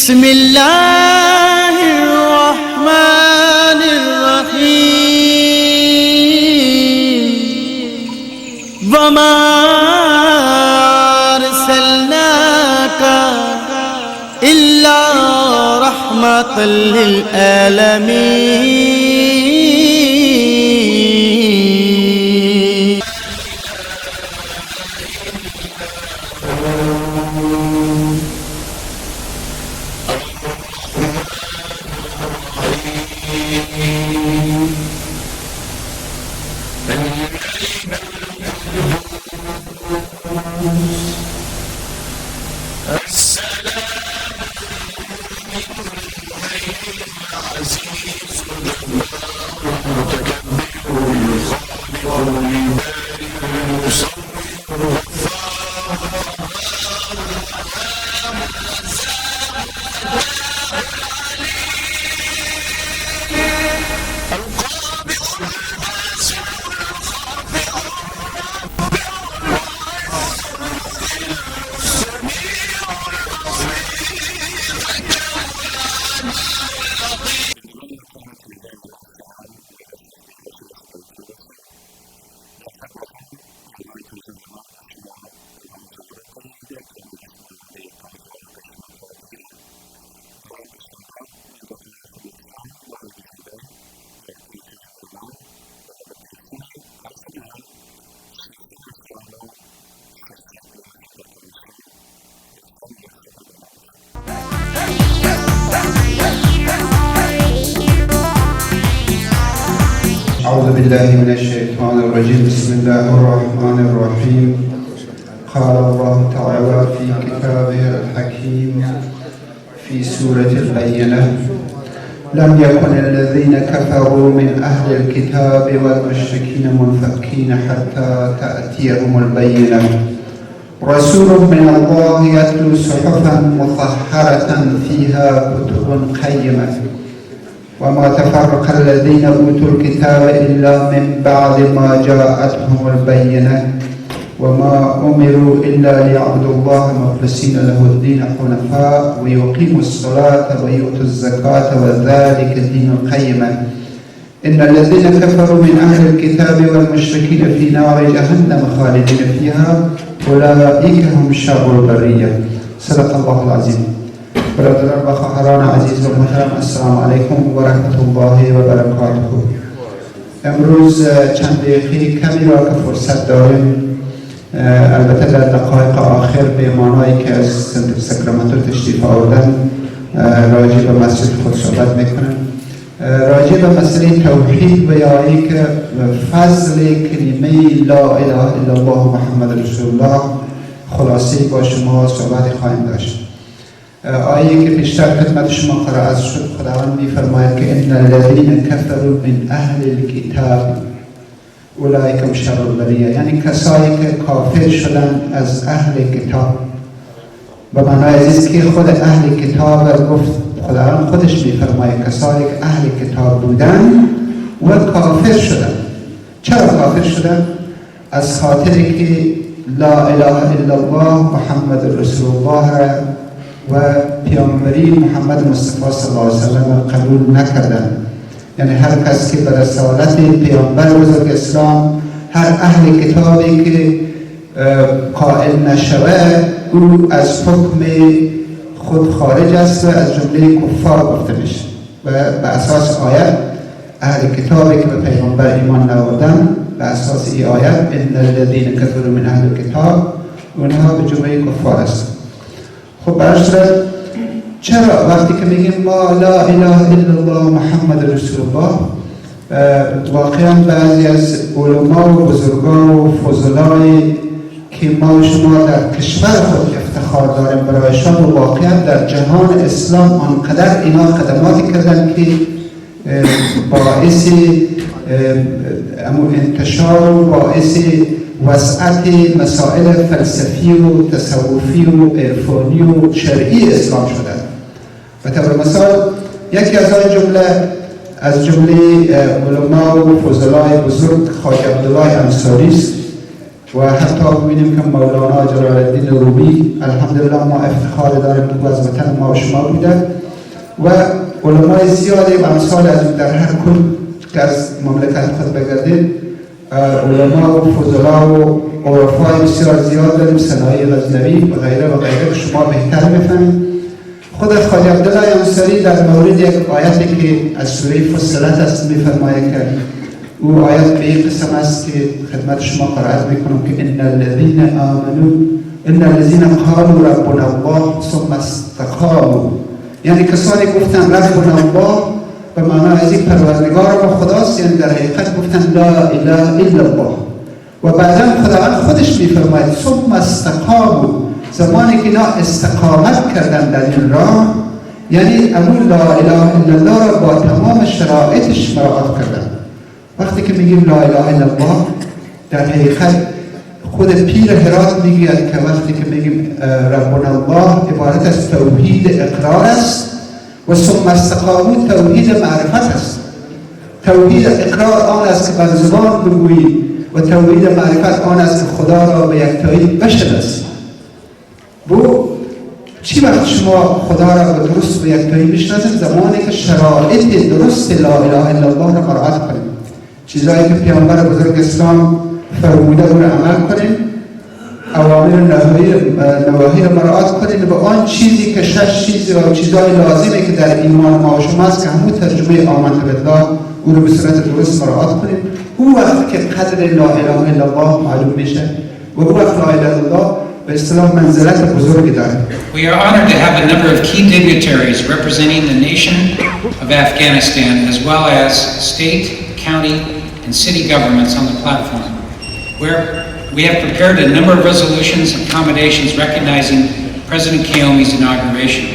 بسم الله الرحمن الرحيم وما أرسلناك إلا رحمة للعالمين. أعوذ بالله من الشيطان الرجيم. بسم الله الرحمن الرحيم. قال الله تعالى في كتابه الحكيم في سورة البينة: لم يكن الذين كفروا من أهل الكتاب والمشركين منفكين حتى تأتيهم البينة رسول من الله يتلو صحفا مطهرة فيها كتب قيمة وما تفرق الذين أوتوا الكتاب إلا من بعد ما جاءتهم البينة وما أمروا إلا ليعبدوا الله مخلصين له الدين حنفاء ويقيموا الصلاة ويؤتوا الزكاة وذلك الدين القيمة إن الذين كفروا من أهل الكتاب والمشركين في نار جهنم خالدين فيها أولئك هم شر البرية. صدق الله العظيم. برادران و خواهران عزیز و محترم، السلام علیکم و رحمت الله و برکاته. امروز چند دقیقه کمی را که فرصت داریم، البته در دقایق آخر به مانایی که از ساکرامنتو تشریف آوردن راجع به مسجد خود صحبت میکنم. راجع به مسئله توحید و یا اینکه فضل کلمه لا اله الا الله محمد رسول الله خلاصه با شما صحبت خواهیم داشت. آیه که بیشتر خدمت شما قرائت شد، خداوند می‌فرماید که ان الذين كفروا من اهل الكتاب اولئک هم شر البریه، یعنی کسایی که کافر شدن از اهل کتاب. به معنای عزیز که خود اهل کتاب گفت، خداوند خودش می‌فرماید کسایی که اهل کتاب بودن و کافر شدن. چرا کافر شدن؟ از خاطری که لا اله الا الله محمد رسول الله را و پیامبری محمد مصطفی صلی الله علیه وسلم قبول نکردن. یعنی هر کس که به رسالت پیامبر بزرگ اسلام، هر اهل کتابی که قائل نشود، او از حکم خود خارج است و از جمله کفار گفته میشه. و به اساس آیت اهل کتابی که به پیامبر ایمان نآوردن، به اساس این آیت ان الذين كفروا من اهل الكتاب، اونها به جمله کفار است. خب برش چرا وقتی که میگیم ما لا اله الا الله محمد رسول الله، واقعا بعضی از علما و بزرگان و فضلای که ما شما در کشور خود افتخار داریم برایشان و واقعا در جهان اسلام آنقدر اینا خدماتی کردن که باعث انتشار و باعث وسعت مسائل فلسفی و تصوفی و عرفانی و شرعی اسلام شدن. و طبع مثال یکی از جمله علما و فضلای بزرگ خواجه عبدالله انصاری است و حتی ببینیم که مولانا جلال الدین رومی الحمدلله ما افتخار داریم که از وطن ما و شما بوده و علمای زیادی و امثال از اون در هر کل که از مملکت خود بگردید علما و فضلا و عرفای بسیار زیاد داریم، صنایع غزنوی و غیره و غیره که شما بهتر بفهمید. خود خواجه عبدالله انصاری در مورد یک آیتی که از سوره فصلت است میفرماید که او آیت به این قسم است که خدمت شما قرائت میکنم که ان الذين قالوا ربنا الله ثم استقاموا، یعنی کسانی گفتن ربنا الله به معنای از این پروردگار ما خداست، یعنی در حقیقت گفتن لا اله الا الله و بعدا خداوند خودش میفرماید ثم استقاموا، زمانی که اینا استقامت کردن در این راه یعنی امون لا اله الا الله را با تمام شرایطش مراعات کردن. وقتی که میگیم لا اله الا الله در حقیقت خود پیر هرات میگوید که وقتی که میگیم ربنا الله عبارت از توحید اقرار است و ثم استقاموا توحید معرفت است. توحید اقرار آن است که بر زبان بگویی و توحید معرفت آن است که خدا را به یکتایی بشناسی. چی وقت شما خدا را به درست و یکتایی بشناسید؟ زمانی که شرایط درست لا اله الا الله را مراعات کنید، چیزایی که پیامبر بزرگ اسلام فرموده رو عمل کنید، اوامر نواهی را مراعات کنید و آن چیزی که 6 چیز و چیزای لازمه که در ایمان ما و شما است که همون ترجمه آمنت بالله او رو به صورت درست مراعات کنید. او وقت که قدر لا اله الا الله معلوم میشه و او وقت لا اله الا الله به اصطلاح منزلت بزرگی داره. We are honored to have a number of key dignitaries representing the nation of Afghanistan as well as state, county, and city governments on the platform, where we have prepared a number of resolutions and accommodations recognizing President Qayumi's inauguration.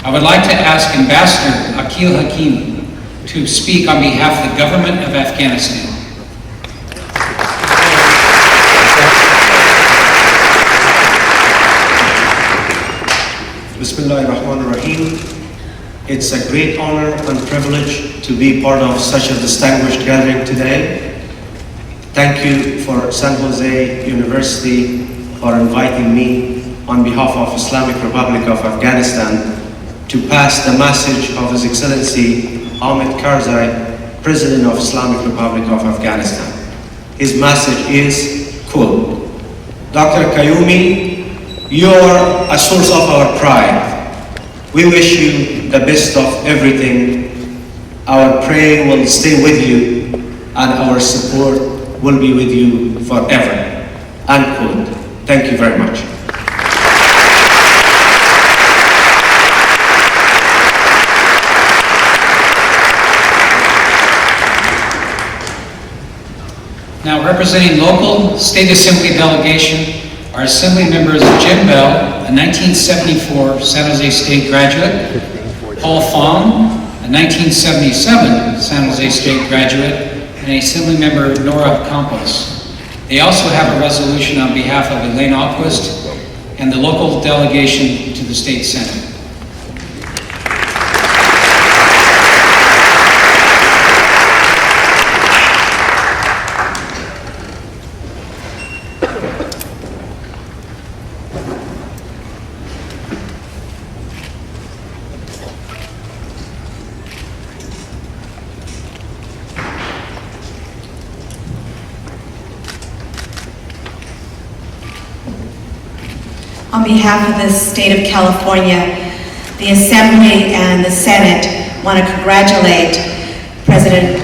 I would like to ask Ambassador Akil Hakim to speak on behalf of the government of Afghanistan. Bismillahirrahmanirrahim. It's a great honor and privilege to be part of such a distinguished gathering today. Thank you for San Jose University for inviting me on behalf of Islamic Republic of Afghanistan to pass the message of His Excellency Hamid Karzai, President of Islamic Republic of Afghanistan. His message is, quote, Dr. Qayumi, you are a source of our pride. We wish you the best of everything. Our prayer will stay with you and our support will be with you forever. Unquote. Thank you very much. Now representing local state assembly delegation, our assembly members Jim Bell, a 1974 San Jose State graduate, Paul Fong, a 1977 San Jose State graduate, and assembly member Nora Campos. They also have a resolution on behalf of Elaine Alquist and the local delegation to the State Senate. On behalf of the state of California, the Assembly and the Senate want to congratulate President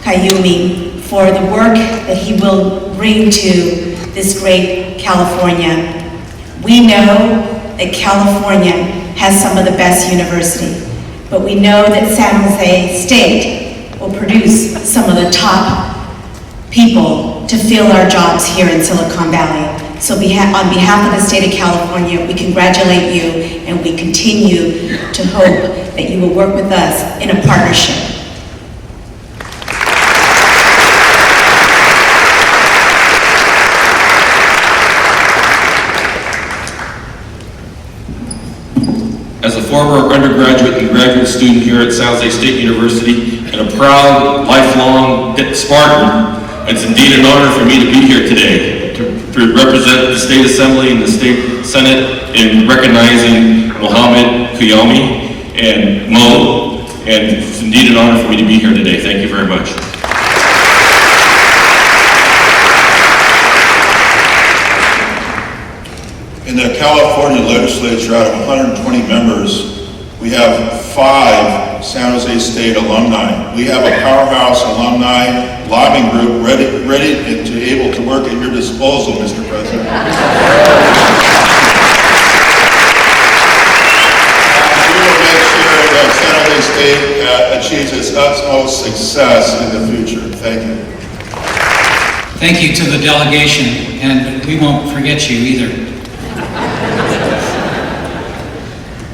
Qayumi for the work that he will bring to this great California. We know that California has some of the best universities, but we know that San Jose State will produce some of the top people to fill our jobs here in Silicon Valley. So on behalf of the state of California, we congratulate you and we continue to hope that you will work with us in a partnership. As a former undergraduate and graduate student here at San Jose State University and a proud, lifelong Spartan, it's indeed an honor for me to be here today. to represent the State Assembly and the State Senate in recognizing Mohammad, Qayumi, and Mo, and it's indeed an honor for me to be here today. Thank you very much. In the California legislature, out of 120 members, we have 5 San Jose State alumni. We have a powerhouse alumni lobbying group ready and able to work at your disposal, Mr. President. We will make sure that San Jose State achieves its utmost success in the future. Thank you. Thank you to the delegation, and we won't forget you either.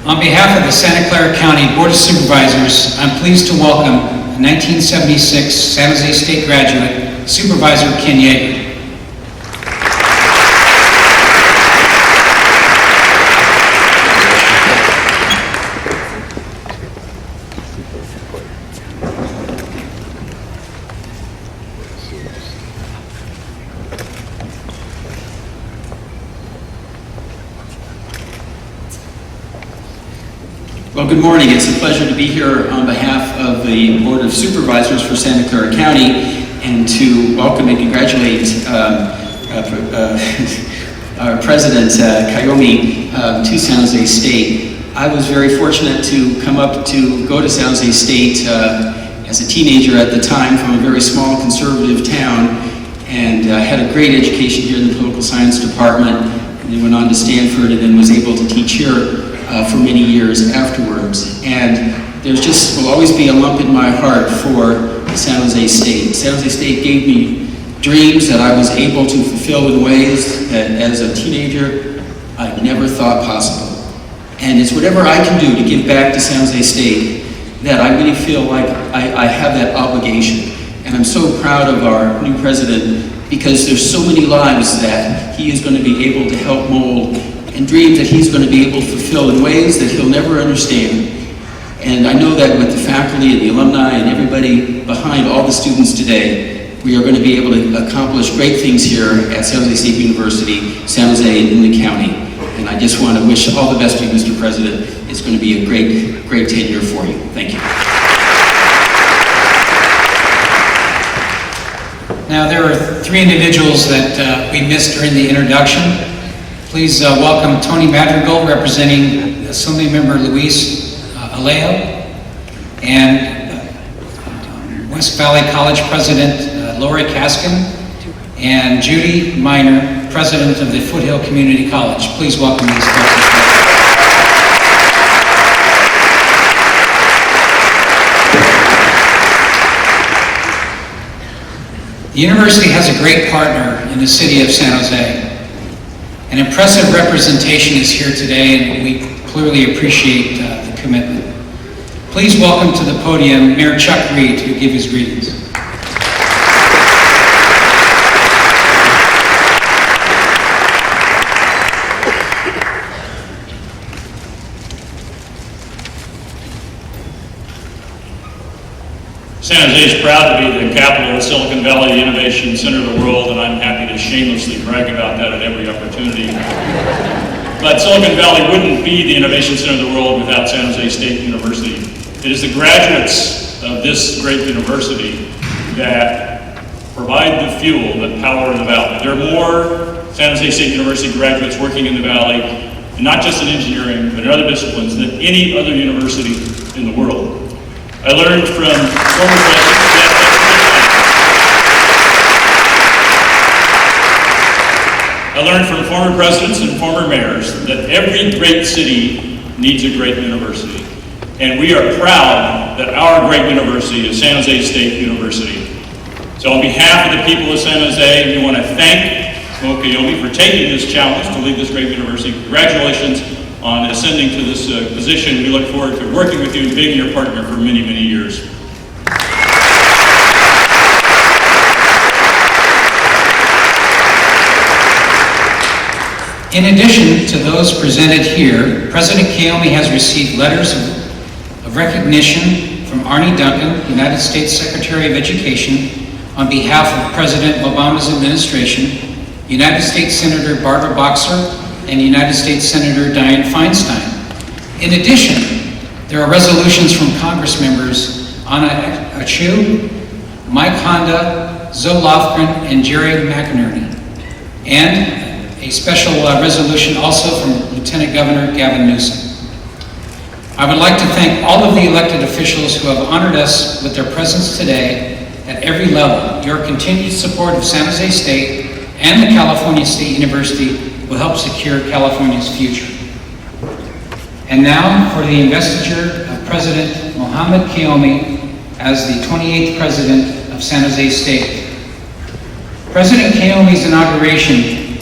On behalf of the Santa Clara County Board of Supervisors, I'm pleased to welcome 1976 San Jose State graduate, Supervisor Ken Yeager. Well, good morning. It's a pleasure to be here on behalf of the Board of Supervisors for Santa Clara County and to welcome and congratulate our President, Qayumi, to San Jose State. I was very fortunate to go to San Jose State as a teenager at the time from a very small conservative town, and had a great education here in the political science department, and then went on to Stanford and then was able to teach here for many years afterwards. And there's just will always be a lump in my heart for San Jose State. San Jose State gave me dreams that I was able to fulfill in ways that as a teenager I never thought possible. And it's whatever I can do to give back to San Jose State that I really feel like I have that obligation. And I'm so proud of our new president because there's so many lives that he is going to be able to help mold and dreams that he's going to be able to fulfill in ways that he'll never understand. And I know that with the faculty and the alumni and everybody behind all the students today, we are going to be able to accomplish great things here at San Jose State University, San Jose, and in the county. And I just want to wish all the best to you, Mr. President. It's going to be a great tenure for you. Thank you. Now, there are 3 individuals that we missed during the introduction. Please welcome Tony Madrigal, representing Assemblymember Luis Alejo, and West Valley College President Lori Kaskin, and Judy Miner, President of the Foothill Community College. Please welcome these folks. The university has a great partner in the city of San Jose. An impressive representation is here today, and we clearly appreciate the commitment. Please welcome to the podium Mayor Chuck Reed to give his greetings. San Jose is proud to be the capital of Silicon Valley, the innovation center of the world, and I'm happy to shamelessly brag about that at every opportunity. But Silicon Valley wouldn't be the innovation center of the world without San Jose State University. It is the graduates of this great university that provide the fuel that power the valley. There are more San Jose State University graduates working in the valley, and not just in engineering, but in other disciplines, than any other university in the world. I learned from former presidents and former mayors that every great city needs a great university. And we are proud that our great university is San Jose State University. So on behalf of the people of San Jose, we want to thank Qayumi for taking this challenge to lead this great university. Congratulations on ascending to this position. We look forward to working with you and being your partner for many, many years. In addition to those presented here, President Qayumi has received letters of recognition from Arnie Duncan, United States Secretary of Education, on behalf of President Obama's administration, United States Senator Barbara Boxer, and United States Senator Dianne Feinstein. In addition, there are resolutions from Congress members Anna Achu, Mike Honda, Zoe Lofgren, and Jerry McInerney, and a special resolution also from Lieutenant Governor Gavin Newsom. I would like to thank all of the elected officials who have honored us with their presence today at every level. Your continued support of San Jose State and the California State University will help secure California's future. And now for the investiture of President Mohammad Qayumi as the 28th President of San Jose State. President Qayumi's inauguration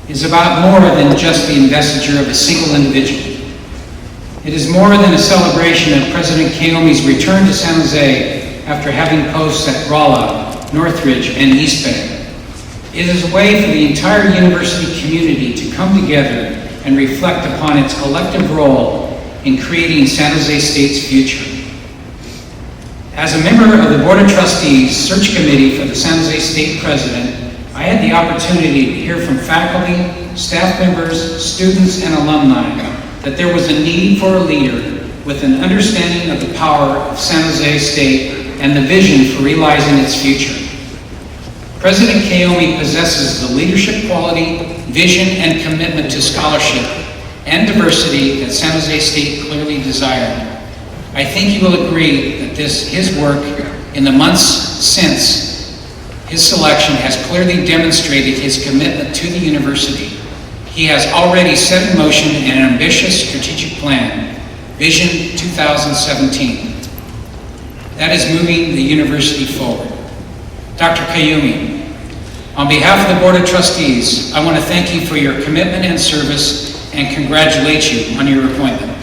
is about more than just the investiture of a single individual. It is more than a celebration of President Qayumi's return to San Jose after having posts at Rolla, Northridge, and East Bay. It is a way for the entire university community to come together and reflect upon its collective role in creating San Jose State's future. As a member of the Board of Trustees Search Committee for the San Jose State President, I had the opportunity to hear from faculty, staff members, students, and alumni that there was a need for a leader with an understanding of the power of San Jose State and the vision for realizing its future. President Qayumi possesses the leadership quality, vision, and commitment to scholarship and diversity that San Jose State clearly desired. I think you will agree that his work in the months since his selection has clearly demonstrated his commitment to the university. He has already set in motion an ambitious strategic plan, Vision 2017, that is moving the university forward. Dr. Qayumi, on behalf of the Board of Trustees, I want to thank you for your commitment and service and congratulate you on your appointment.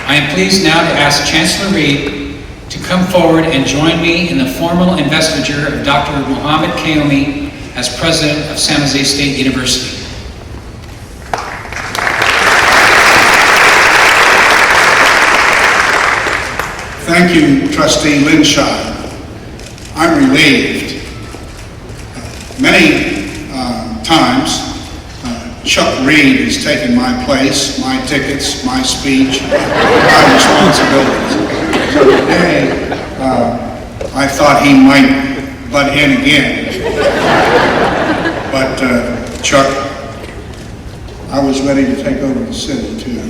I am pleased now to ask Chancellor Reed to come forward and join me in the formal investiture of Dr. Mohammad Qayumi as President of San Jose State University. Thank you, Trustee Linshaw. I'm relieved. Many times, Chuck Reed has taken my place, my tickets, my speech, my responsibilities. Today, I thought he might butt in again. But Chuck, I was ready to take over the city too.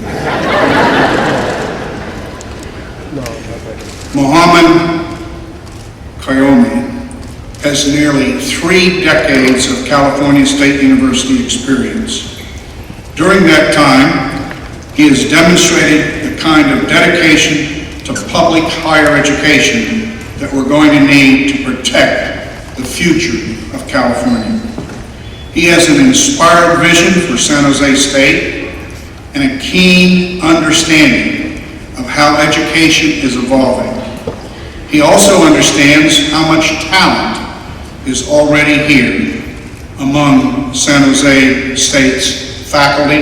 Mohammad Qayumi has nearly 3 decades of California State University experience. During that time, he has demonstrated the kind of dedication to public higher education that we're going to need to protect the future of California. He has an inspired vision for San Jose State and a keen understanding of how education is evolving. He also understands how much talent is already here among San Jose State's faculty,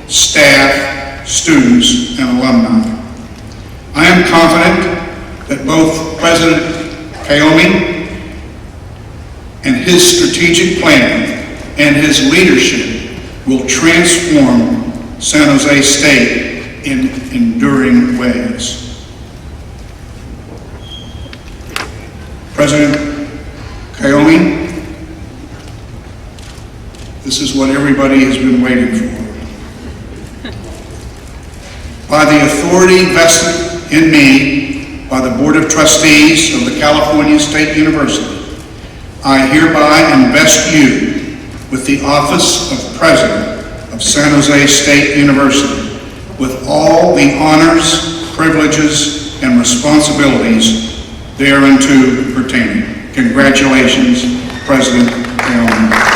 staff, students, and alumni. I am confident that both President Qayumi and his strategic plan and his leadership will transform San Jose State in enduring ways. President Qayumi, this is what everybody has been waiting for. By the authority vested in me by the Board of Trustees of the California State University, I hereby invest you with the office of President of San Jose State University with all the honors, privileges, and responsibilities thereunto pertaining. Congratulations, President Qayumi.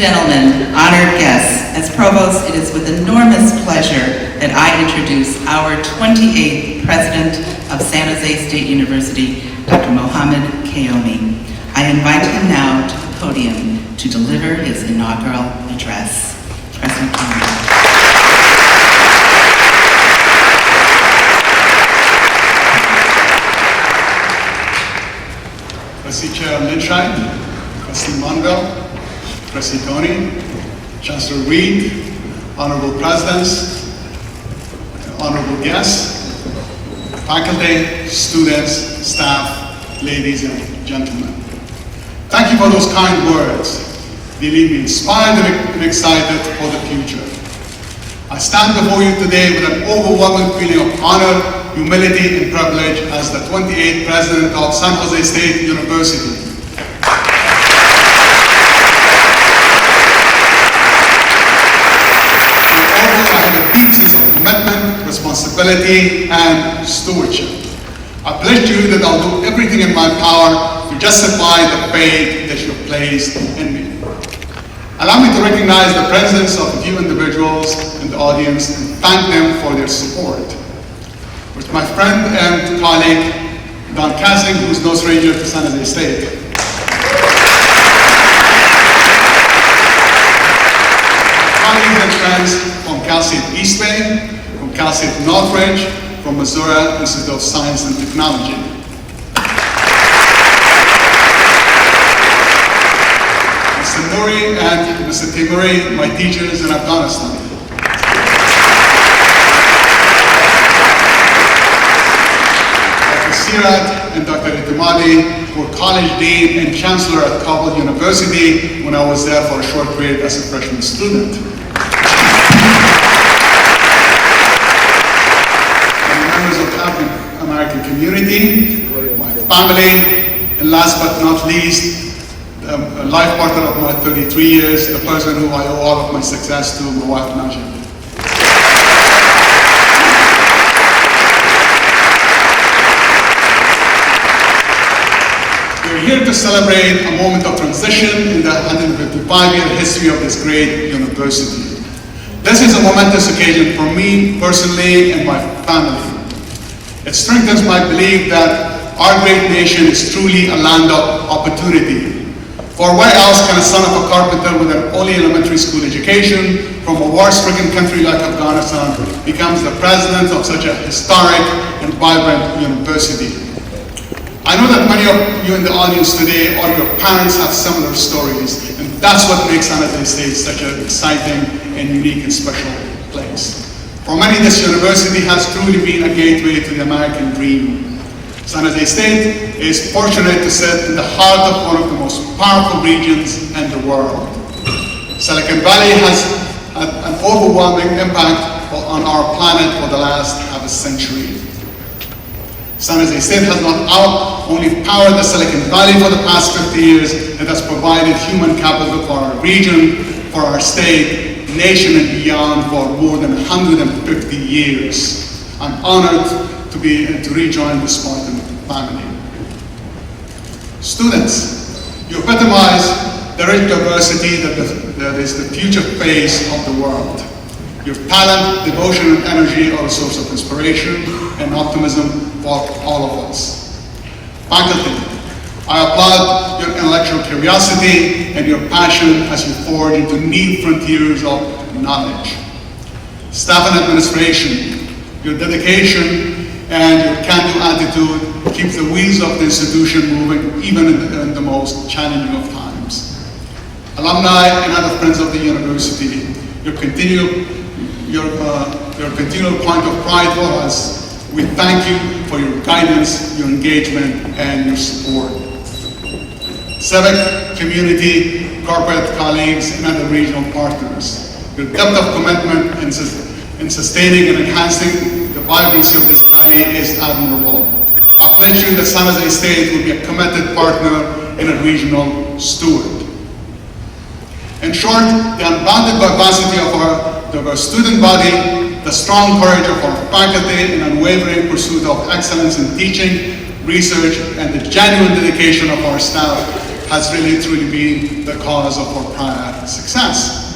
gentlemen, honored guests, as Provost, it is with enormous pleasure that I introduce our 28th President of San Jose State University, Dr. Mohammad Qayumi. I invite him now to the podium to deliver his inaugural address. President Qayumi. Trustee Chair Linscheid, Trustee Monville, Trustee Tony, Chancellor Reed, Honorable Presidents, Honorable guests, faculty, students, staff, ladies and gentlemen. Thank you for those kind words. They leave me inspired and excited for the future. I stand before you today with an overwhelming feeling of honor, humility, and privilege as the 28th President of San Jose State University. I have a deep sense of commitment, responsibility, and stewardship. I pledge to you that I'll do everything in my power to justify the faith that you have placed in me. Allow me to recognize the presence of a few individuals in the audience and thank them for their support. With my friend and colleague, Don Kassing, who's no stranger to San Jose State. Colleagues and friends from Cal State East Bay, from Cal State Northridge, from Missouri Institute of Science and Technology. Mr. Nuri and Mr. Timuri, my teachers in Afghanistan. Sirat and Dr. Itimadi were college dean and chancellor at Kabul University when I was there for a short period as a freshman student. And members of the African American community, my family, and last but not least, a life partner of my 33 years, the person who I owe all of my success to, my wife Najib. We're here to celebrate a moment of transition in the 155-year history of this great university. This is a momentous occasion for me personally and my family. It strengthens my belief that our great nation is truly a land of opportunity. For where else can a son of a carpenter with an only elementary school education from a war-stricken country like Afghanistan becomes the president of such a historic and vibrant university? I know that many of you in the audience today or your parents have similar stories, and that's what makes San Jose State such an exciting and unique and special place. For many, this university has truly been a gateway to the American dream. San Jose State is fortunate to sit in the heart of one of the most powerful regions in the world. Silicon Valley has had an overwhelming impact on our planet for the last half a century. San Jose State has not only powered the Silicon Valley for the past 50 years, it has provided human capital for our region, for our state, nation, and beyond for more than 150 years. I'm honored to rejoin the Spartan family. Students, you epitomize the rich diversity that is the future face of the world. Your talent, devotion, and energy are a source of inspiration and optimism for all of us. Faculty, I applaud your intellectual curiosity and your passion as you forge into new frontiers of knowledge. Staff and administration, your dedication and your can-do attitude keeps the wheels of the institution moving even in the most challenging of times. Alumni and other friends of the university, your continual point of pride for us. We thank you for your guidance, your engagement, and your support. Civic, community, corporate colleagues, and other regional partners, your depth of commitment in sustaining and enhancing the vibrancy of this valley is admirable. I pledge you that San Jose State will be a committed partner and a regional steward. In short, the unbounded vivacity of our diverse student body, the strong courage of our faculty, and unwavering pursuit of excellence in teaching, research, and the genuine dedication of our staff has really truly been the cause of our prior success.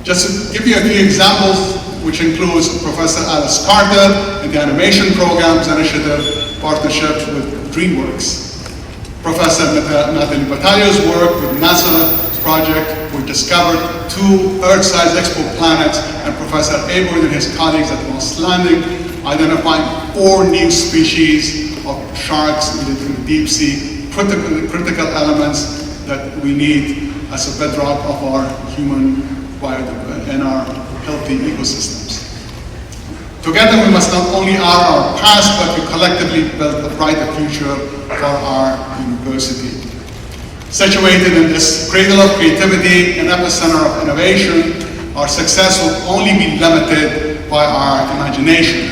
Just to give you a few examples, which includes Professor Alice Carter in the Animation Programs Initiative partnership with DreamWorks. Professor Natalie Battaglio's work with NASA's project, we discovered 2 Earth-sized exoplanets, and Professor Abord and his colleagues at Moss Landing identified 4 new species of sharks in the deep sea, critical elements that we need as a bedrock of our human and our healthy ecosystems. Together we must not only honor our past, but we collectively build a brighter future for our university. Situated in this cradle of creativity and epicenter of innovation, our success will only be limited by our imagination.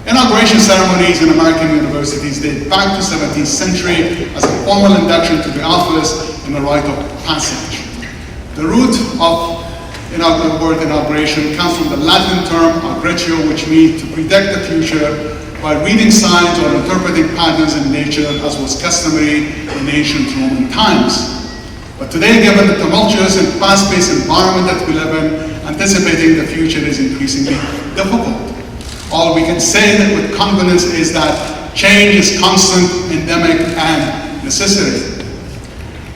Inauguration ceremonies in American universities date back to the 17th century as a formal induction to the office and a rite of passage. The root of the word inauguration comes from the Latin term augretio, which means to predict the future by reading signs or interpreting patterns in nature, as was customary in ancient Roman times. But today, given the tumultuous and fast-paced environment that we live in, anticipating the future is increasingly difficult. All we can say with confidence is that change is constant, endemic, and necessary.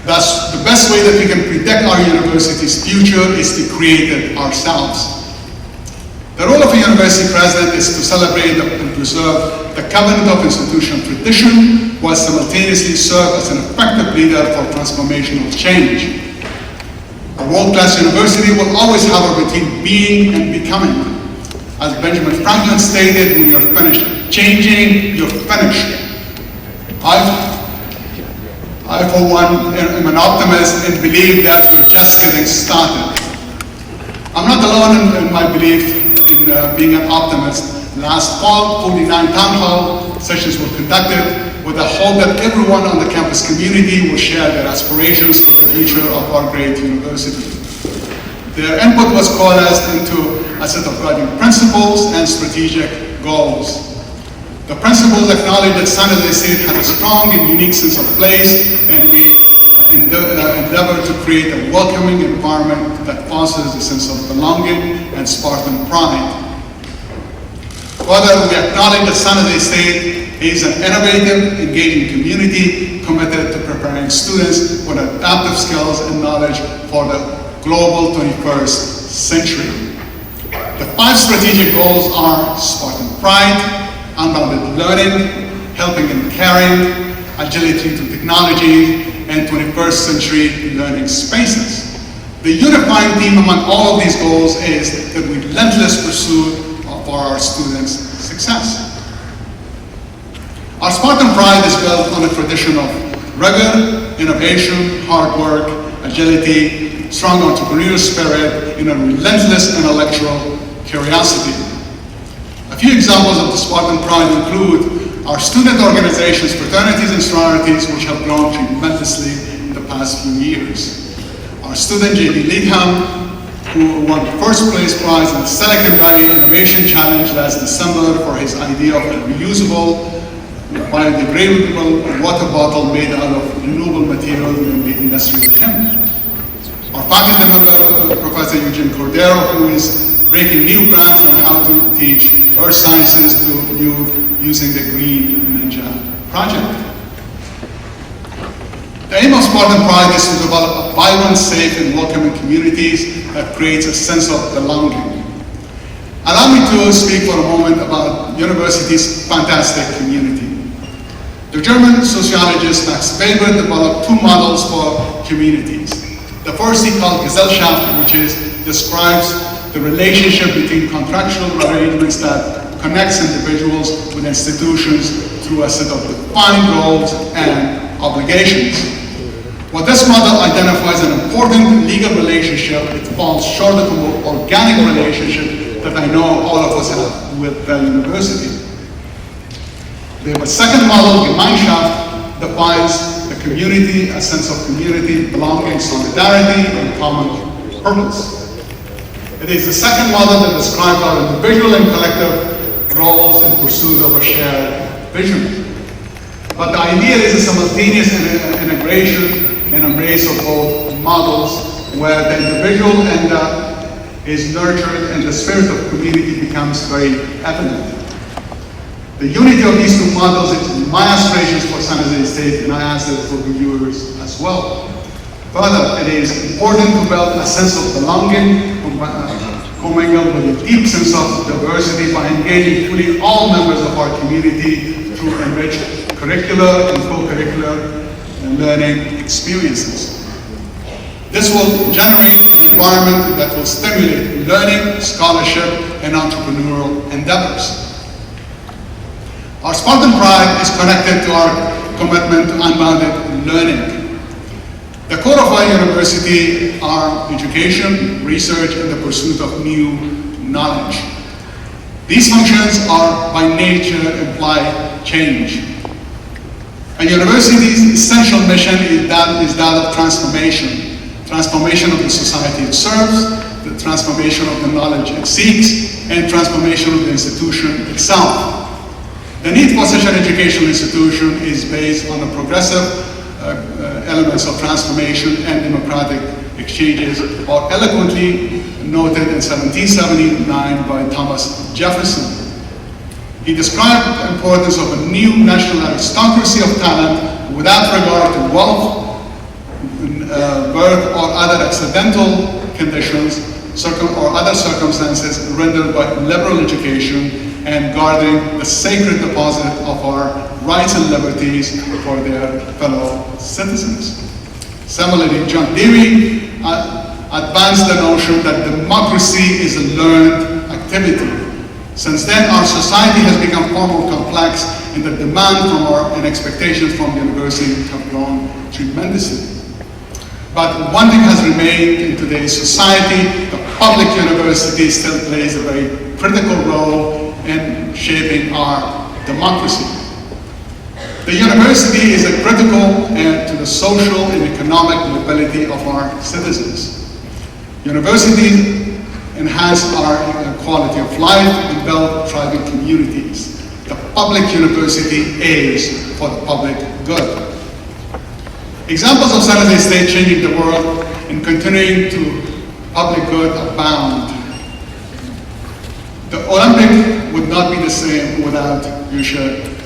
Thus, the best way that we can predict our university's future is to create it ourselves. The role of a university president is to celebrate and preserve the covenant of institutional tradition, while simultaneously serve as an effective leader for transformational change. A world-class university will always have a between being and becoming. As Benjamin Franklin stated, when you're finished changing, you're finished. I, for one, am an optimist and believe that we're just getting started. I'm not alone in my belief in being an optimist. Last fall, 49 town hall sessions were conducted with the hope that everyone on the campus community will share their aspirations for the future of our great university. Their input was coalesced into a set of guiding principles and strategic goals. The principles acknowledge that San Jose State has a strong and unique sense of place, and we endeavor to create a welcoming environment that fosters a sense of belonging and Spartan pride. Further, we acknowledge that San Jose State is an innovative, engaging community committed to preparing students with adaptive skills and knowledge for the global 21st century. The 5 strategic goals are Spartan pride, unbounded learning, helping and caring, agility to technology, and 21st century learning spaces. The unifying theme among all of these goals is the relentless pursuit for our students' success. Our Spartan pride is built on a tradition of rigor, innovation, hard work, agility, strong entrepreneurial spirit, and a relentless intellectual curiosity. A few examples of the Spartan pride include our student organizations, fraternities, and sororities, which have grown tremendously in the past few years. Our student, J.D. Leadham, who won the first place prize in the Silicon Valley Innovation Challenge last December for his idea of a reusable, biodegradable water bottle made out of renewable material in the industrial chemistry. Our faculty member, Professor Eugene Cordero, who is breaking new ground on how to teach earth sciences to youth using the Green Ninja project. The aim of Spartan Pride is to develop a vibrant, safe, and welcoming communities that creates a sense of belonging. Allow me to speak for a moment about university's fantastic community. The German sociologist Max Weber developed 2 models for communities. The first he called Gesellschaft, which describes the relationship between contractual arrangements that connects individuals with institutions through a set of defined roles and obligations. While this model identifies an important legal relationship, it falls short of the organic relationship that I know all of us have with the university. The second model, Gemeinschaft, defines the community, a sense of community, belonging, solidarity, and common purpose. It is the second model that describes our individual and collective roles in pursuit of a shared vision. But the idea is a simultaneous integration and embrace of both models, where the individual is nurtured and the spirit of community becomes very evident. The unity of these two models is my aspirations for San Jose State, and I ask that for yours as well. Further, it is important to build a sense of belonging, commingled with a deep sense of diversity by engaging fully all members of our community through enriched curricular and co-curricular learning experiences. This will generate an environment that will stimulate learning, scholarship, and entrepreneurial endeavors. Our Spartan pride is connected to our commitment to unbounded learning. The core of our university are education, research, and the pursuit of new knowledge. These functions are by nature imply change. A university's essential mission is that of transformation. Transformation of the society it serves, the transformation of the knowledge it seeks, and transformation of the institution itself. The need for such an educational institution is based on the progressive elements of transformation and democratic exchanges, or eloquently noted in 1779 by Thomas Jefferson. He described the importance of a new national aristocracy of talent without regard to wealth, birth, or other accidental conditions or other circumstances rendered by liberal education, and guarding the sacred deposit of our rights and liberties for their fellow citizens. Similarly, John Dewey advanced the notion that democracy is a learned activity. Since then, our society has become far more complex, and the demand and expectations from the university have grown tremendously. But one thing has remained in today's society: the public university still plays a very critical role in shaping our democracy. The university is a critical to the social and economic mobility of our citizens. Universities enhance our quality of life and build thriving communities. The public university is for the public good. Examples of San Jose State changing the world and continuing to public good abound. The Olympic would not be the same without Yoshida.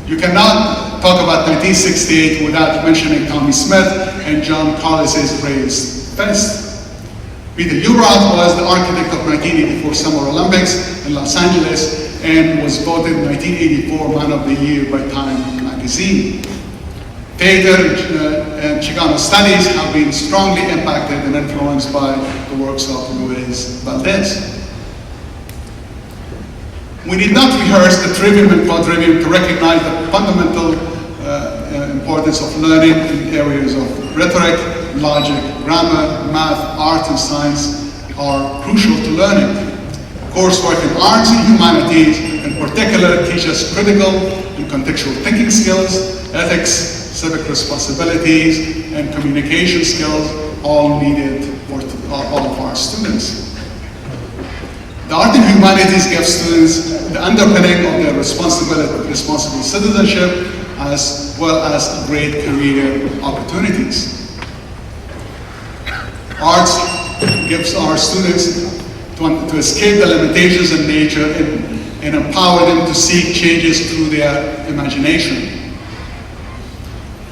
You cannot talk about 1968 without mentioning Tommy Smith and John Collis's raised fist. Peter Urath was the architect of 1984 Summer Olympics in Los Angeles and was voted 1984 Man of the Year by Time magazine. Theater and Chicano studies have been strongly impacted and influenced by the works of Luis Valdez. We need not rehearse the trivium and quadrivium to recognize the fundamental importance of learning in areas of rhetoric, logic, grammar, math, art, and science are crucial to learning. Coursework in arts and humanities in particular teaches critical and contextual thinking skills, ethics, civic responsibilities, and communication skills, all needed for all of our students. The art and humanities give students the underpinning of their responsible citizenship, as well as great career opportunities. Arts gives our students to escape the limitations of nature and empower them to seek changes through their imagination.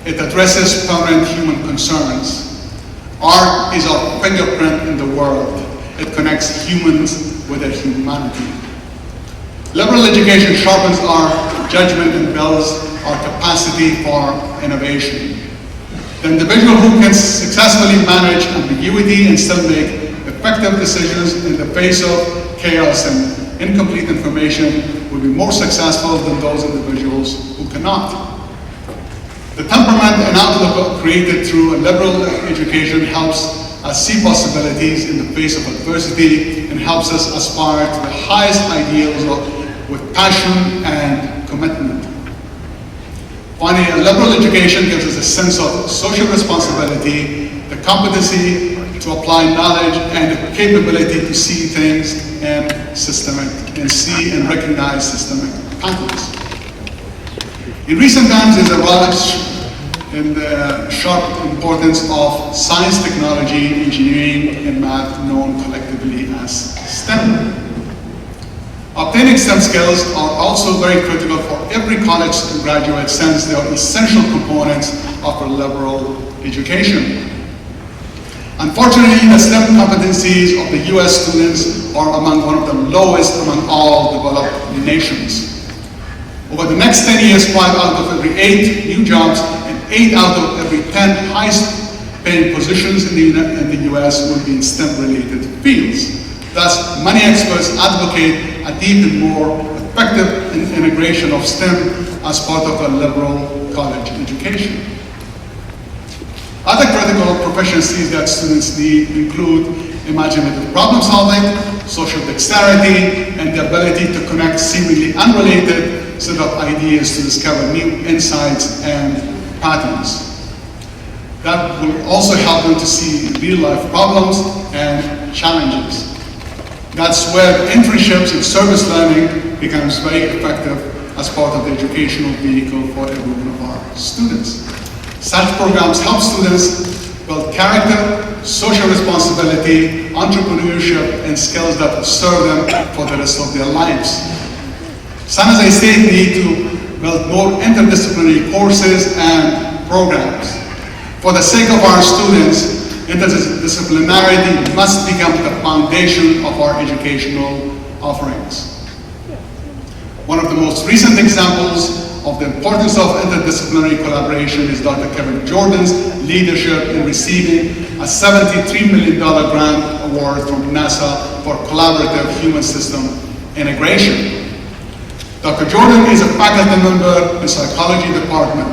It addresses current human concerns. Art is our fingerprint in the world. It connects humans with their humanity. Liberal education sharpens our judgment and builds our capacity for innovation. The individual who can successfully manage ambiguity and still make effective decisions in the face of chaos and incomplete information will be more successful than those individuals who cannot. The temperament and outlook created through a liberal education helps us see possibilities in the face of adversity and helps us aspire to the highest ideals with passion and commitment. Finally, a liberal education gives us a sense of social responsibility, the competency to apply knowledge, and the capability to see things and see and recognize systemic patents. In recent times, there's a rise in the sharp importance of science, technology, engineering, and math, known collectively as STEM. Obtaining STEM skills are also very critical for every college graduate, since they are essential components of a liberal education. Unfortunately, the STEM competencies of the US students are among one of the lowest among all developed nations. Over the next 10 years, 5 out of every 8 new jobs and 8 out of every 10 highest paying positions in the US will be in STEM-related fields. Thus, many experts advocate a deep and more effective integration of STEM as part of a liberal college education. Other critical proficiencies that students need include imaginative problem solving, social dexterity, and the ability to connect seemingly unrelated set of ideas to discover new insights and patterns. That will also help them to see real-life problems and challenges. That's where internships and service learning becomes very effective as part of the educational vehicle for every one of our students. Such programs help students build character, social responsibility, entrepreneurship, and skills that will serve them for the rest of their lives. San Jose State need to build more interdisciplinary courses and programs. For the sake of our students, interdisciplinarity must become the foundation of our educational offerings. One of the most recent examples of the importance of interdisciplinary collaboration is Dr. Kevin Jordan's leadership in receiving a $73 million grant award from NASA for collaborative human system integration. Dr. Jordan is a faculty member in the psychology department.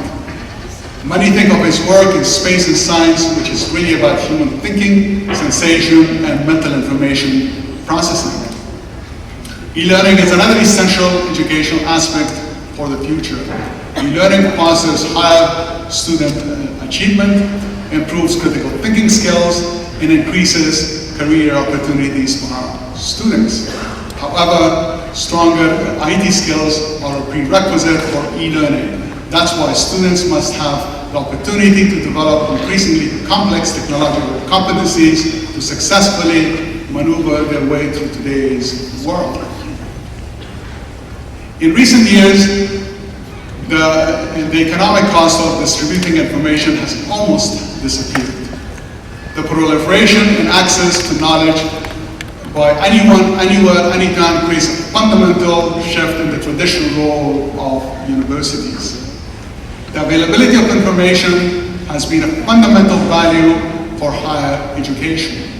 Many think of his work in space and science, which is really about human thinking, sensation, and mental information processing. E-learning is another essential educational aspect for the future. E-learning fosters higher student achievement, improves critical thinking skills, and increases career opportunities for our students. However, stronger IT skills are a prerequisite for e-learning. That's why students must have the opportunity to develop increasingly complex technological competencies to successfully maneuver their way through today's world. In recent years, the economic cost of distributing information has almost disappeared. The proliferation and access to knowledge by anyone, anywhere, anytime creates a fundamental shift in the traditional role of universities. The availability of information has been a fundamental value for higher education.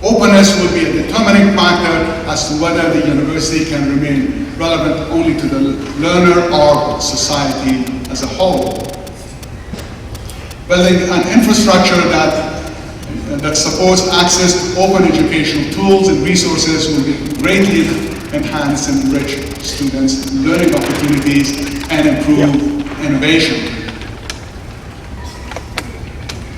Openness will be a determining factor as to whether the university can remain relevant only to the learner or society as a whole. Building an infrastructure that supports access to open educational tools and resources will be greatly enhance and enrich students' learning opportunities and improve innovation.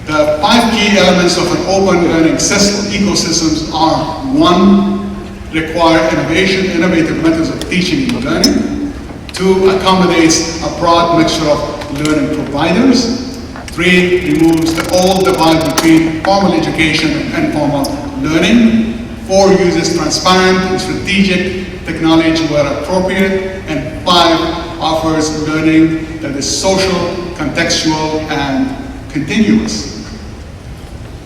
The 5 key elements of an open learning ecosystems are: 1, require innovative methods of teaching and learning. 2, accommodates a broad mixture of learning providers. 3, removes the old divide between formal education and informal learning. 4, uses transparent and strategic technology where appropriate. And 5, offers learning that is social, contextual, and continuous.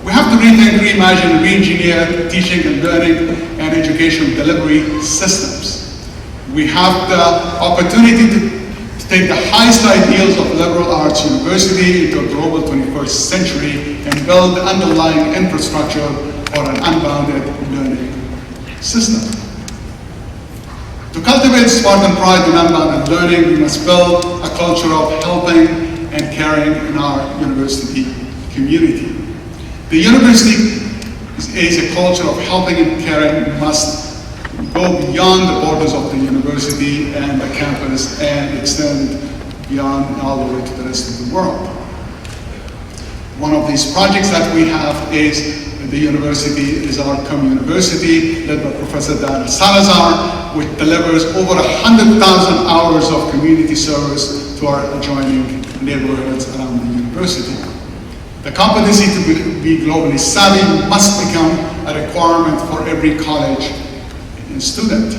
We have to rethink, reimagine, and re-engineer teaching and learning and educational delivery systems. We have the opportunity to take the highest ideals of liberal arts university into a global 21st century and build the underlying infrastructure for an unbounded learning system. To cultivate Spartan pride in unbounded learning, we must build a culture of helping and caring in our university community. The university is a culture of helping and caring must go beyond the borders of the university and the campus and extend beyond all the way to the rest of the world. One of these projects that we have is the university is our Qayumi University, led by Professor Dan Salazar, which delivers over 100,000 hours of community service to our adjoining neighborhoods around the university. The competency to be globally savvy must become a requirement for every college and student.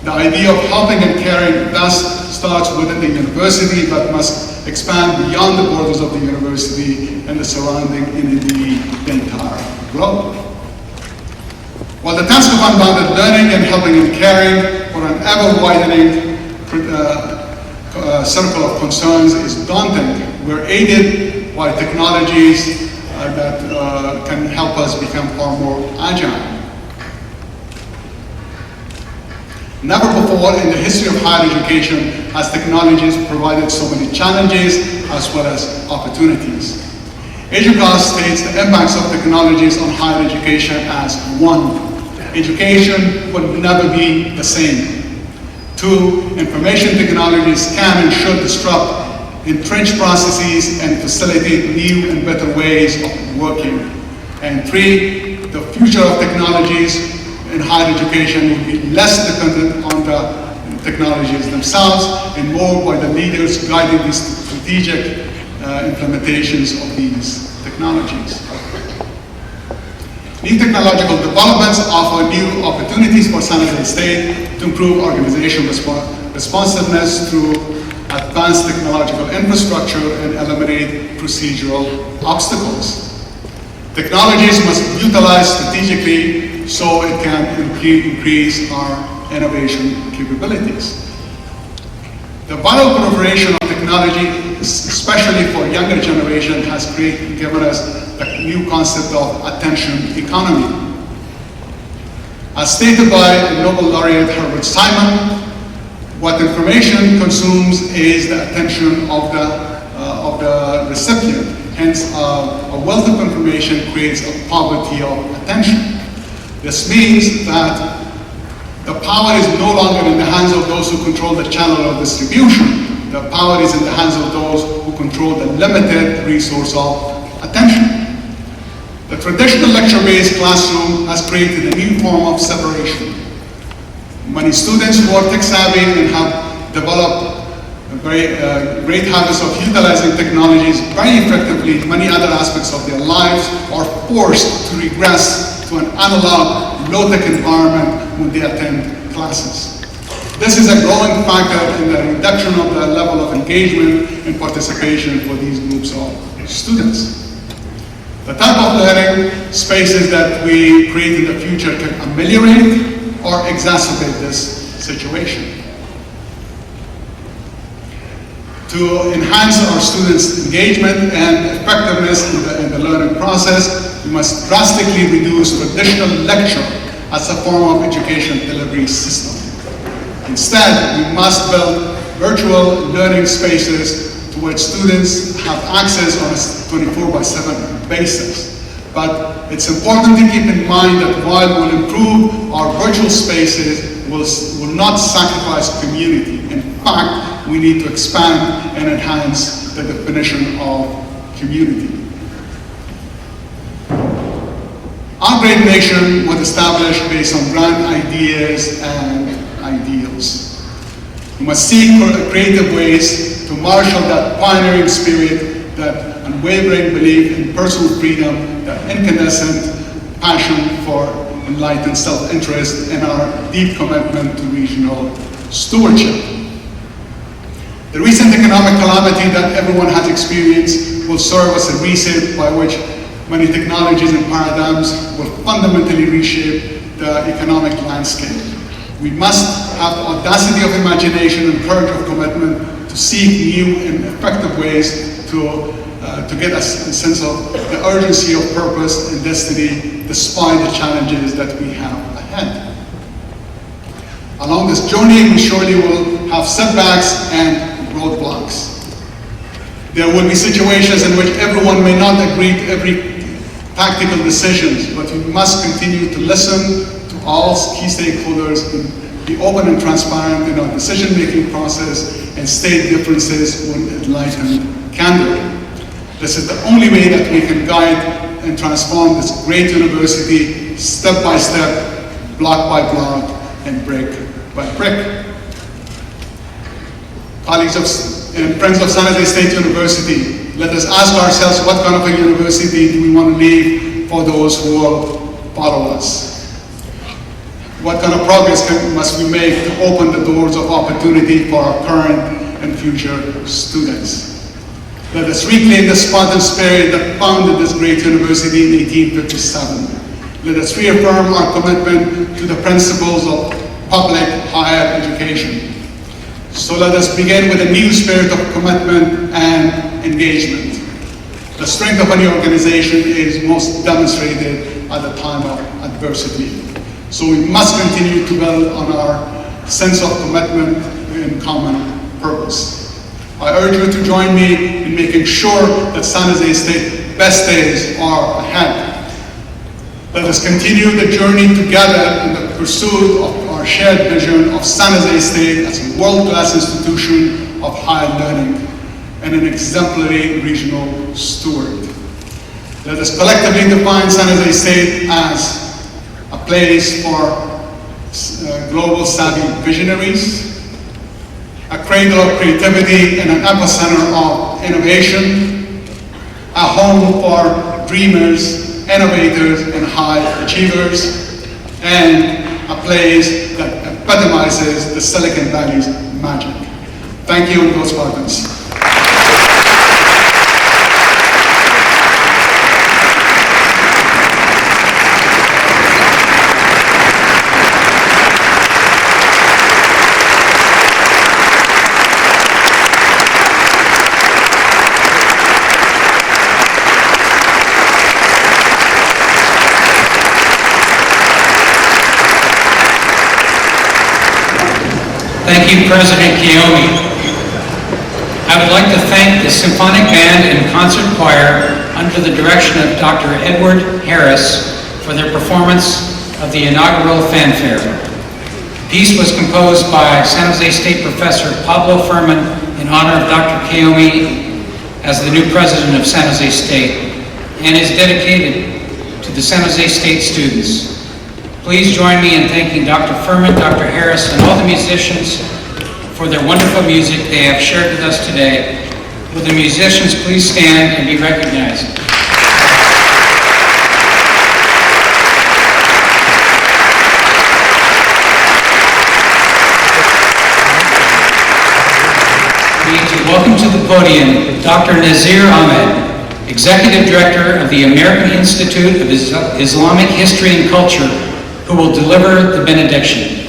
The idea of helping and caring thus starts within the university, but must expand beyond the borders of the university and the surrounding and indeed the entire globe. While the task of unbounded learning and helping and caring for an ever-widening circle of concerns is daunting, we're aided by technologies that can help us become far more agile. Never before in the history of higher education has technologies provided so many challenges as well as opportunities. EDUCAUSE states the impacts of technologies on higher education as 1. Education will never be the same. 2. Information technologies can and should disrupt entrenched processes and facilitate new and better ways of working. And 3. The future of technologies in higher education will be less dependent on the technologies themselves and more by the leaders guiding these strategic implementations of these technologies. New technological developments offer new opportunities for San Jose State to improve organizational responsiveness through advanced technological infrastructure and eliminate procedural obstacles. Technologies must be utilized strategically so it can increase our innovation capabilities. The viral proliferation of technology, especially for younger generation, has given us the new concept of attention economy. As stated by Nobel laureate Herbert Simon, what information consumes is the attention of the recipient. Hence, a wealth of information creates a poverty of attention. This means that the power is no longer in the hands of those who control the channel of distribution. The power is in the hands of those who control the limited resource of attention. The traditional lecture-based classroom has created a new form of separation. Many students who are tech-savvy and have developed very great habits of utilizing technologies very effectively in many other aspects of their lives are forced to regress to an analog, low-tech environment when they attend classes. This is a growing factor in the reduction of the level of engagement and participation for these groups of students. The type of learning spaces that we create in the future can ameliorate or exacerbate this situation. To enhance our students' engagement and effectiveness in the learning process, we must drastically reduce traditional lecture as a form of education delivery system. Instead, we must build virtual learning spaces to which students have access on a 24/7 basis. But it's important to keep in mind that while we'll improve our virtual spaces, we'll not sacrifice community. In fact, we need to expand and enhance the definition of community. Our great nation was established based on grand ideas and ideals. We must seek creative ways to marshal that pioneering spirit, that unwavering belief in personal freedom, that incandescent passion for enlightened self-interest, and our deep commitment to regional stewardship. The recent economic calamity that everyone has experienced will serve as a reset by which many technologies and paradigms will fundamentally reshape the economic landscape. We must have the audacity of imagination and courage of commitment to seek new and effective ways to get a sense of the urgency of purpose and destiny despite the challenges that we have ahead. Along this journey, we surely will have setbacks and roadblocks. There will be situations in which everyone may not agree to every tactical decisions, but we must continue to listen to all key stakeholders and be open and transparent in our decision-making process and state differences with enlightened candor. This is the only way that we can guide and transform this great university step by step, block by block, and brick by brick. Colleagues and friends of San Jose State University, let us ask ourselves, what kind of a university do we want to leave for those who will follow us? What kind of progress must we make to open the doors of opportunity for our current and future students? Let us reclaim the Spartan spirit that founded this great university in 1857. Let us reaffirm our commitment to the principles of public higher education. So let us begin with a new spirit of commitment and engagement. The strength of any organization is most demonstrated at the time of adversity. So we must continue to build on our sense of commitment and common purpose. I urge you to join me in making sure that San Jose State's best days are ahead. Let us continue the journey together in the pursuit of our shared vision of San Jose State as a world-class institution of higher learning and an exemplary regional steward. Let us collectively define San Jose State as a place for global savvy visionaries, a cradle of creativity and an epicenter of innovation, a home for dreamers, innovators, and high achievers, and a place that epitomizes the Silicon Valley's magic. Thank you, and go Spartans. Thank you, President Qayumi. I would like to thank the Symphonic Band and Concert Choir under the direction of Dr. Edward Harris for their performance of the inaugural fanfare. The piece was composed by San Jose State Professor Pablo Furman in honor of Dr. Qayumi as the new president of San Jose State and is dedicated to the San Jose State students. Please join me in thanking Dr. Furman, Dr. Harris, and all the musicians for their wonderful music they have shared with us today. Will the musicians please stand and be recognized? Welcome to the podium, Dr. Nazir Ahmed, Executive Director of the American Institute of Islamic History and Culture, who will deliver the benediction.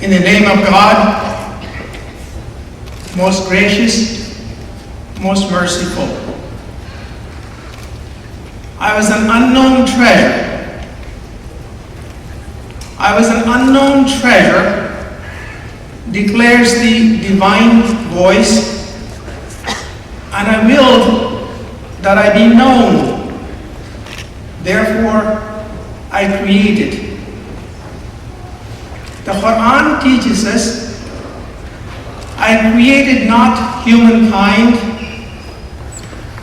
In the name of God, most gracious, most merciful. I was an unknown treasure. I was an unknown treasure, declares the divine voice, and I willed that I be known. Therefore, I created. The Quran teaches us, I created not humankind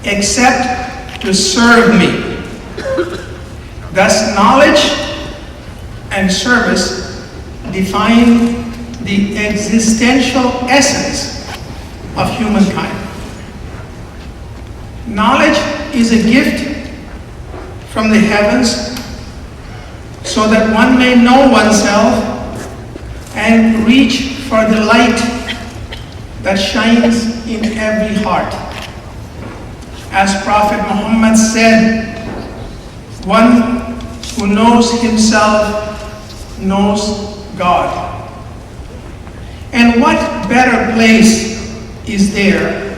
except to serve me. Thus, knowledge and service define the existential essence of humankind. Knowledge is a gift from the heavens so that one may know oneself and reach for the light that shines in every heart. As Prophet Mohammad said, one who knows himself knows God. And what better place is there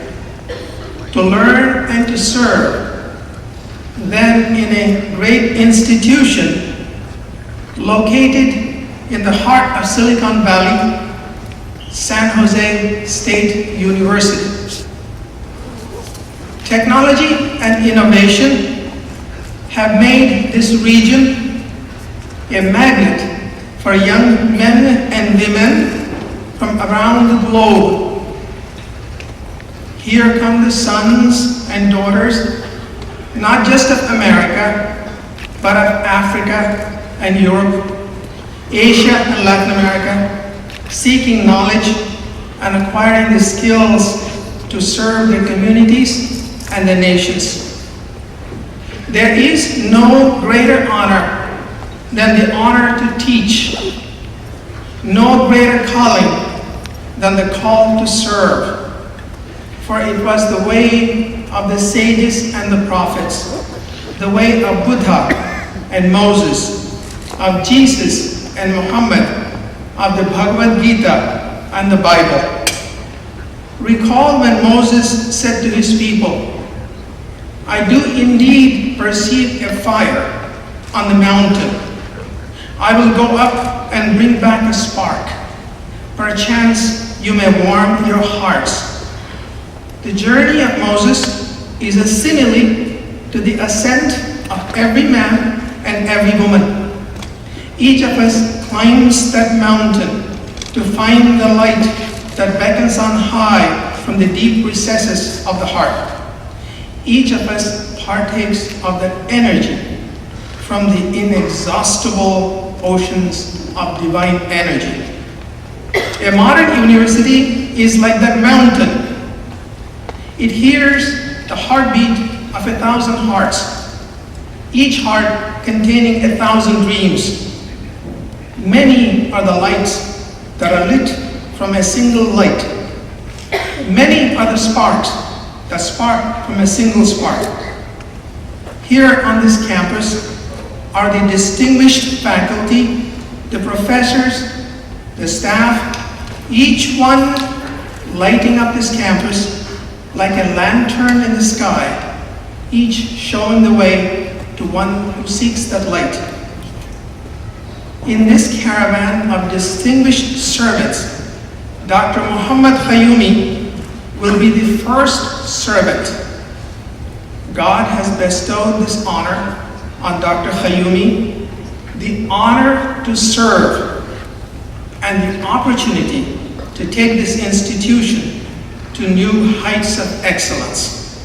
to learn and to serve than in a great institution located in the heart of Silicon Valley, San Jose State University. Technology and innovation have made this region a magnet for young men and women from around the globe. Here come the sons and daughters, not just of America, but of Africa and Europe, Asia and Latin America, seeking knowledge and acquiring the skills to serve their communities and their nations. There is no greater honor than the honor to teach, no greater calling than the call to serve. For it was the way of the sages and the prophets, the way of Buddha and Moses, of Jesus and Mohammad, of the Bhagavad Gita and the Bible. Recall when Moses said to his people, "I do indeed perceive a fire on the mountain. I will go up and bring back a spark. Perchance you may warm your hearts." The journey of Moses is a simile to the ascent of every man and every woman. Each of us climbs that mountain to find the light that beckons on high from the deep recesses of the heart. Each of us partakes of that energy from the inexhaustible oceans of divine energy. A modern university is like that mountain. It hears the heartbeat of 1,000 hearts, each heart containing 1,000 dreams. Many are the lights that are lit from a single light. Many are the sparks that spark from a single spark. Here on this campus are the distinguished faculty, the professors, the staff, each one lighting up this campus like a lantern in the sky, each showing the way to one who seeks that light. In this caravan of distinguished servants, Dr. Muhammad Qayumi will be the first servant. God has bestowed this honor on Dr. Qayumi, the honor to serve and the opportunity to take this institution to new heights of excellence.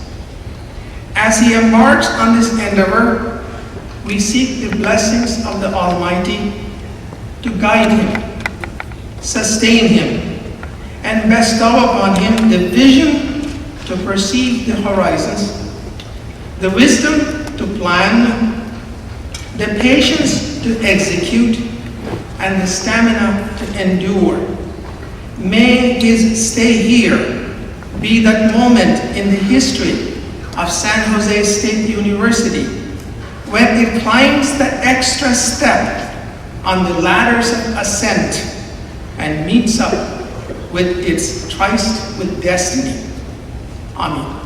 As he embarks on this endeavor, we seek the blessings of the Almighty to guide him, sustain him, and bestow upon him the vision to perceive the horizons, the wisdom to plan, the patience to execute, and the stamina to endure. May his stay here be that moment in the history of San Jose State University when it climbs the extra step on the ladders of ascent and meets up with its tryst with destiny. Amen.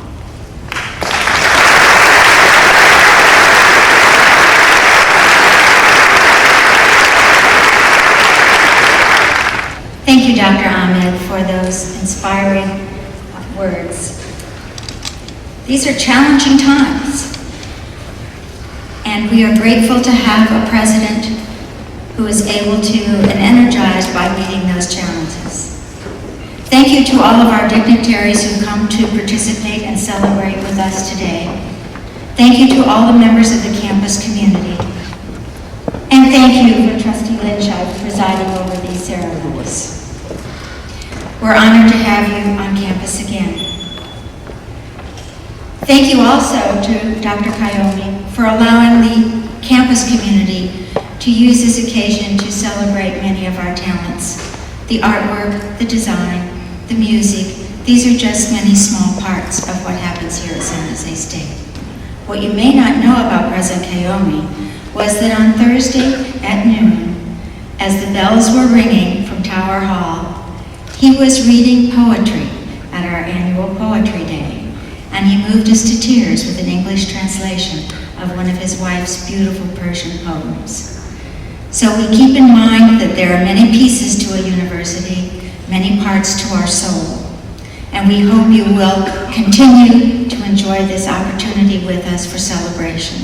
Thank you, Dr. Ahmed, for those inspiring words. These are challenging times, and we are grateful to have a president who is able to and energized by meeting those challenges. Thank you to all of our dignitaries who come to participate and celebrate with us today. Thank you to all the members of the campus community. And thank you for Trustee Lynchai for presiding over these ceremonies. We're honored to have you on campus again. Thank you also to Dr. Qayumi for allowing the campus community to use this occasion to celebrate many of our talents. The artwork, the design, the music, these are just many small parts of what happens here at San Jose State. What you may not know about President Qayumi was that on Thursday at noon, as the bells were ringing from Tower Hall, he was reading poetry at our annual Poetry Day, and he moved us to tears with an English translation of one of his wife's beautiful Persian poems. So we keep in mind that there are many pieces to a university, many parts to our soul, and we hope you will continue to enjoy this opportunity with us for celebration.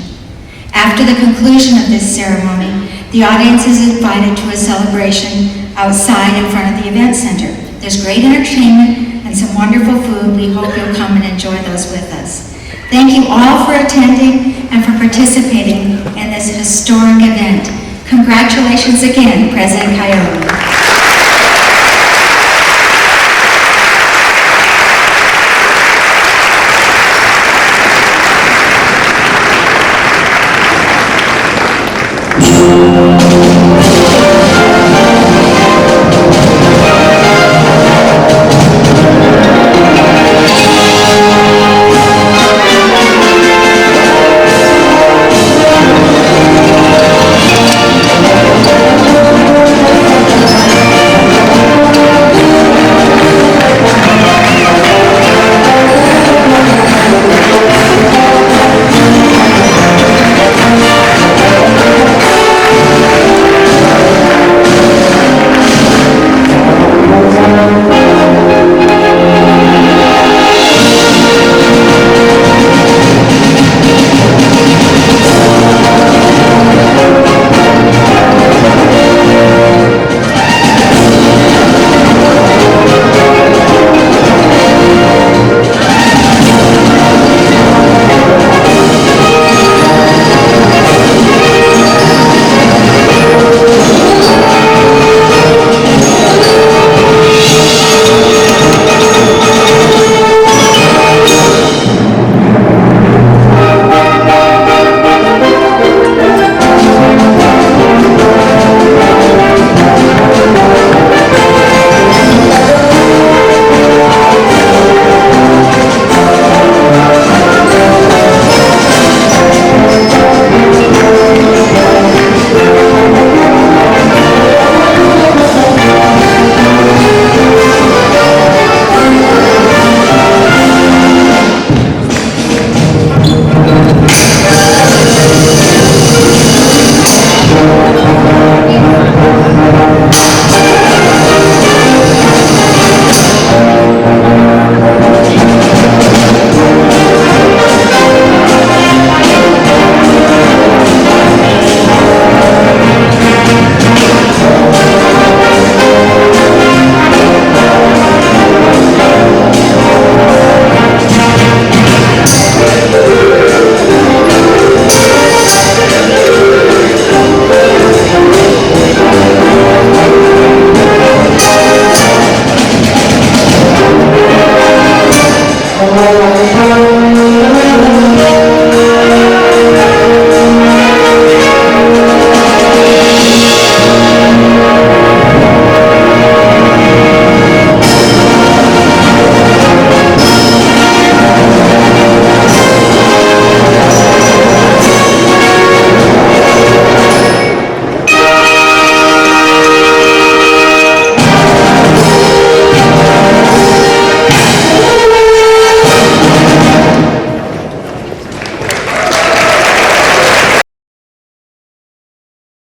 After the conclusion of this ceremony, the audience is invited to a celebration outside in front of the event center. There's great entertainment and some wonderful food. We hope you'll come and enjoy those with us. Thank you all for attending and for participating in this historic event. Congratulations again, President Qayumi.